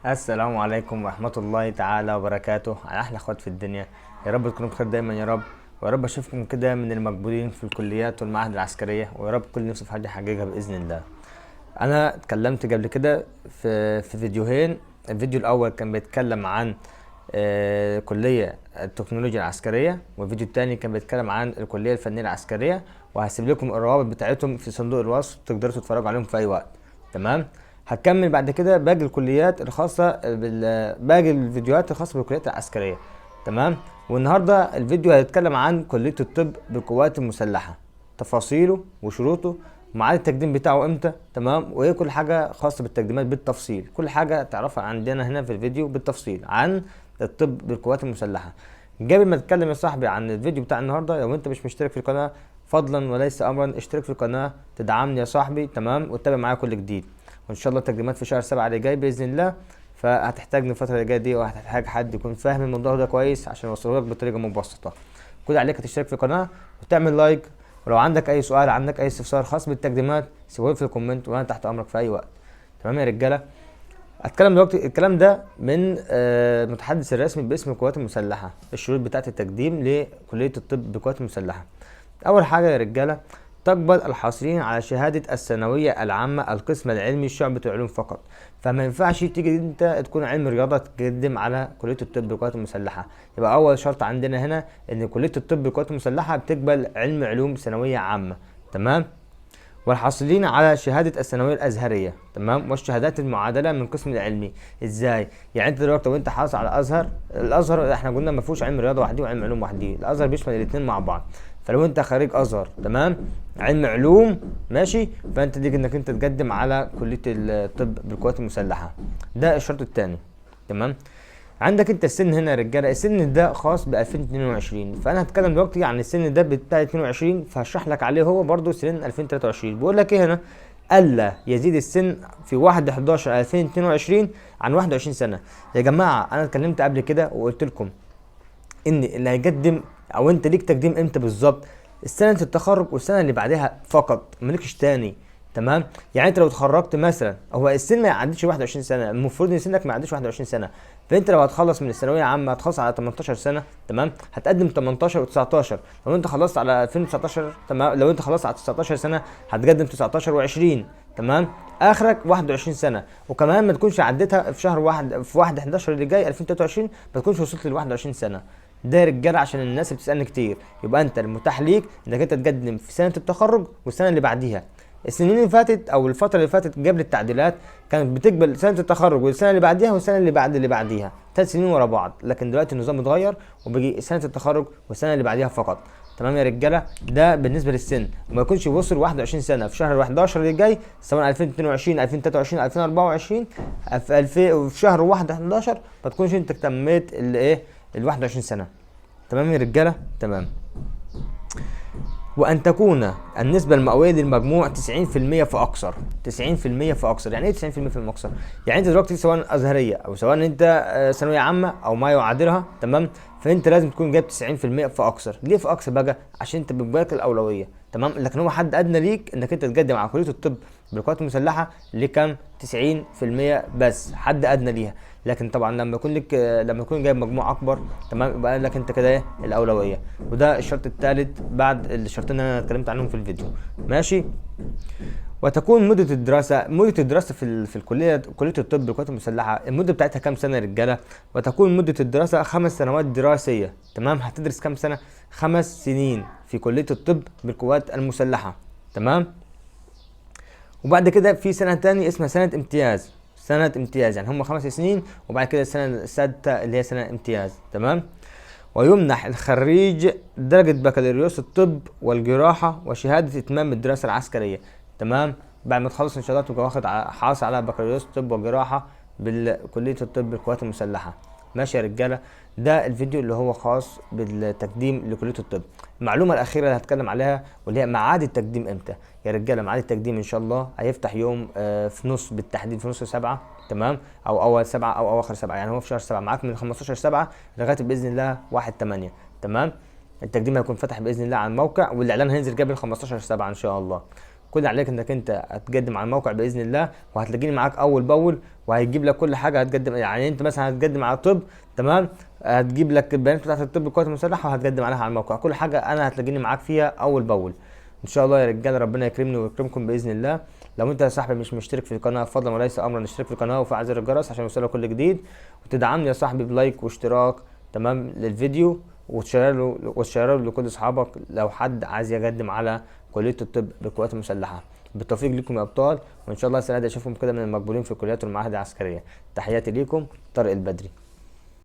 السلام عليكم ورحمة الله تعالى وبركاته على أحلى أخوات في الدنيا. يا رب تكونوا بخير دايما يا رب. ويا رب أشوفكم كده من المقبولين في الكليات والمعاهد العسكرية، ويا رب كل نفسه في حاجة يحققها بإذن الله. أنا اتكلمت قبل كده في فيديوهين. الفيديو الأول كان بيتكلم عن كلية التكنولوجيا العسكرية، والفيديو التاني كان بيتكلم عن الكلية الفنية العسكرية، وهسيب لكم الروابط بتاعتهم في صندوق الوصف تقدروا تتفرجوا عليهم في أي وقت. تمام. هكمل بعد كده باقي الكليات الخاصة باقي الفيديوهات الخاصة بالكليات العسكرية. تمام. والنهاردة الفيديو هيتكلم عن كلية الطب بالقوات المسلحة، تفاصيله وشروطه وميعاد التقديم بتاعه امتى. تمام. وايه كل حاجة خاصة بالتقديمات بالتفصيل، كل حاجة تعرفها عندنا هنا في الفيديو بالتفصيل عن الطب بالقوات المسلحة. قبل ما اتكلم يا صاحبي عن الفيديو بتاع النهارده، لو انت مش مشترك في القناة فضلا وليس امرا اشترك في القناة، تدعمني يا صاحبي. تمام. وتتابع معايا كل جديد، وان شاء الله التقديمات في شهر 7 اللي جاي باذن الله. فهتحتاجني الفتره اللي جايه دي، وهتحتاج حد يكون فاهم الموضوع ده كويس عشان يوصله لك بطريقه مبسطه. كل عليك تشترك في القناه وتعمل لايك، ولو عندك اي سؤال، عندك اي استفسار خاص بالتقديمات، سيبه لي في الكومنت وانا تحت امرك في اي وقت. تمام يا رجاله. اتكلم دلوقتي الكلام ده من المتحدث الرسمي باسم القوات المسلحه، الشروط بتاعه التقديم لكليه الطب بالقوات المسلحه. اول حاجه يا رجاله، تقبل الحاصلين على شهاده الثانويه العامه القسم العلمي شعبه العلوم فقط. فما ينفعش تيجي انت تكون علم رياضه تقدم على كليه الطب بالقوات المسلحه. يبقى اول شرط عندنا هنا ان كليه الطب بالقوات المسلحه بتقبل علم علوم ثانويه عامه. تمام. والحاصلين على شهادة الثانوية الأزهرية. تمام. والشهادات المعادلة من القسم العلمي. ازاي؟ يعني انت دلوقتي لو انت حاصل على أزهر، الأزهر احنا قلنا ما فيهوش علم رياضة وحدي وعلم علوم وحدي، الأزهر بيشمل الاتنين مع بعض. فلو انت خريج أزهر تمام علم علوم ماشي، فانت تيجي انك انت تقدم على كلية الطب بالقوات المسلحة. ده الشرط الثاني. تمام. عندك انت السن هنا يا رجاله، السن ده خاص ب 2022، فانا هتكلم دلوقتي عن السن ده بتاع 22، فهشرح لك عليه هو برضو سن 2023. بيقول لك ايه هنا؟ الا يزيد السن في 1 11 2022 عن 21 سنه. يا جماعه انا اتكلمت قبل كده وقلت لكم ان اللي هيقدم او انت ليك تقديم امتى بالظبط؟ السنه التخرج والسنه اللي بعدها فقط، مالكش تاني. تمام. يعني انت لو اتخرجت مثلا، هو السن ما يعديش 21 سنه، المفروض ان سنك ما يعديش 21 سنه. فانت لو هتخلص من الثانويه العامه هتخلص على 18 سنه. تمام. هتقدم 18 و19. لو انت خلصت على 2019 تمام، لو انت خلصت على 19 سنه هتقدم 19 و20. تمام. اخرك 21 سنه. وكمان ما تكونش عديتها في شهر واحد، في 1 11 اللي جاي 2023 ما تكونش وصلت ل 21 سنه. ده يا رجاله عشان الناس اللي بتسالني كتير، يبقى انت المتاح ليك انك انت تقدم في سنه التخرج والسنه اللي بعديها. السنين اللي فاتت او الفتره اللي فاتت قبل التعديلات كانت بتقبل سنه التخرج والسنه اللي بعديها والسنه اللي بعد اللي بعديها، 3 سنين ورا بعض. لكن دلوقتي النظام اتغير وبيجي سنه التخرج والسنه اللي بعديها فقط. تمام يا رجاله. ده بالنسبه للسن، وما يكونش وصل 21 سنه في شهر 11 اللي جاي، سواء 2022 2023 2024، في شهر 1 11 ما تكونش انت تميت الايه ال 21 سنه. تمام يا رجاله. تمام. وان تكون النسبه المئويه للمجموع 90% فاكثر. 90% فاكثر. يعني ايه 90% في اكثر؟ يعني انت دلوقتي سواء ازهريه او سواء انت ثانويه عامه او ما يعادلها، تمام، فانت لازم تكون جايب 90% فاكثر. ليه فاكثر بقى؟ عشان انت بيبقى لك الاولويه. تمام. لكن هو حد ادنى ليك انك انت تقدم على كليه الطب بالقوات المسلحه لكام؟ 90% بس، حد ادنى ليها. لكن طبعا لما يكون لك لما يكون جايب مجموع اكبر، تمام، يبقى لك انت كده ايه الاولويه. وده الشرط الثالث بعد الشرطين اللي انا اتكلمت عنهم في الفيديو. ماشي. وتكون مدة الدراسة في الكلية، كلية الطب بالقوات المسلحة، المدة بتاعتها كام سنة يا رجالة؟ وتكون مدة الدراسة 5 سنوات دراسية. تمام. هتدرس كام سنة؟ 5 سنين في كلية الطب بالقوات المسلحة. تمام. وبعد كده في سنة تانية اسمها سنة امتياز. سنة امتياز يعني هم 5 سنين، وبعد كده السنة السادسة اللي هي سنة امتياز. تمام. ويمنح الخريج درجة بكالوريوس الطب والجراحة وشهادة إتمام الدراسة العسكرية. تمام. بعد ما تخلص إن شاء الله تبقى واخد حاصل على بكالوريوس طب وجراحة بالكلية الطب بالقوات المسلحة. ماشي يا رجالة. ده الفيديو اللي هو خاص بالتقديم لكلية الطب. المعلومة الأخيرة اللي هتكلم عليها واللي هي ميعاد التقديم إمتى يا رجالة. ميعاد التقديم إن شاء الله هيفتح يوم في نص، بالتحديد في نص 7. تمام. أو أول 7 أو أواخر 7، يعني هو في شهر 7 معاك من 15 7 لغاية بإذن الله 1 8. تمام. التقديم هيكون فتح بإذن الله على الموقع، والإعلان هينزل قبل 15 7 إن شاء الله. كل اللي عليك انك انت هتقدم على الموقع باذن الله، وهتلاقيني معاك اول باول، وهيجيب لك كل حاجه هتقدم. يعني انت مثلا هتقدم على طب، تمام، هتجيب لك البيانات بتاعت الطب القوات المسلحه وهتقدم عليها على الموقع. كل حاجه انا هتلاقيني معاك فيها اول باول ان شاء الله يا رجاله. ربنا يكرمني ويكرمكم باذن الله. لو انت يا صاحبي مش مشترك في القناه، فضلا وليس امرا اشترك في القناه وفعل زر الجرس عشان يوصلك كل جديد، وتدعمني يا صاحبي بلايك واشتراك، تمام، للفيديو، وتشيره لكل اصحابك لو حد عايز يقدم على كليه الطب بالقوات المسلحه. بالتوفيق لكم يا ابطال، وان شاء الله السنه دي اشوفكم كده من المقبولين في الكليات والمعاهد العسكريه. تحياتي ليكم، طارق البدري.